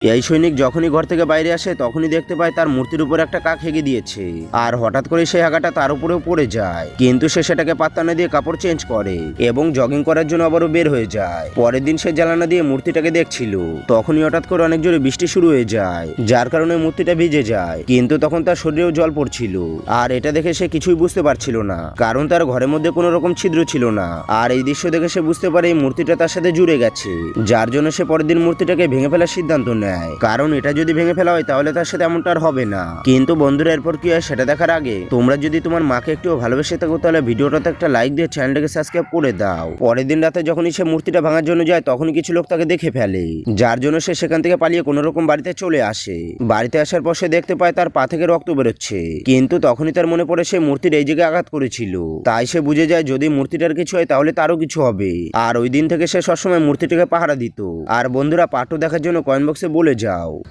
এই সৈনিক যখনই ঘর থেকে বাইরে আসে তখনই দেখতে পায় তার মূর্তির উপর একটা কাক হেগে দিয়েছে। আর হঠাৎ করে সেই হাগাটা তার উপরেও পড়ে যায়, কিন্তু সে সেটাকে পাত্তা না দিয়ে কাপড় চেঞ্জ করে এবং জগিং করার জন্য আবারও বের হয়ে যায়। পরের দিন সে জ্বালানা দিয়ে মূর্তিটাকে দেখছিল, তখনই হঠাৎ করে অনেক জোরে বৃষ্টি শুরু হয়ে যায়, যার কারণে মূর্তিটা ভিজে যায়। কিন্তু তখন তার শরীরেও জল পড়ছিল, আর এটা দেখে সে কিছুই বুঝতে পারছিল না, কারণ তার ঘরের মধ্যে কোনো রকম ছিদ্র ছিল না। আর এই দৃশ্য দেখে সে বুঝতে পারে এই মূর্তিটা তার সাথে জুড়ে গেছে, যার জন্য সে পরের দিন মূর্তিটাকে ভেঙে ফেলার সিদ্ধান্ত নেয়। কারণ এটা যদি ভেঙে ফেলা হয় তাহলে তার সাথে এমনটা আর হবে না। কিন্তু বন্ধুরা, এরপর কি হয় সেটা দেখার আগে তোমরা যদি তোমার মাকে একটু ভালোবেসে থাকো তাহলে ভিডিওটাতে একটা লাইক দিয়ে চ্যানেলটাকে সাবস্ক্রাইব করে দাও। পরের দিন রাতে যখনই সে মূর্তিটা ভাঙার জন্য যায় তখনই কিছু লোক তাকে দেখে ফেলে, যার জন্য সে সেখান থেকে পালিয়ে কোনো রকম বাড়িতে চলে আসে। বাড়িতে আসার পর সে দেখতে পায় তার পা থেকে রক্ত বেরোচ্ছে, কিন্তু তখনই তার মনে পড়ে সে মূর্তির এই জায়গায় আঘাত করেছিল। তাই সে বুঝে যায় যদি মূর্তিটার কিছু হয় তাহলে তারও কিছু হবে। আর ওই দিন থেকে সে সবসময় মূর্তিটাকে পাহারা দিত। আর বন্ধুরা, পার্ট 2 দেখার জন্য কমেন্ট বক্সে বলে যাও।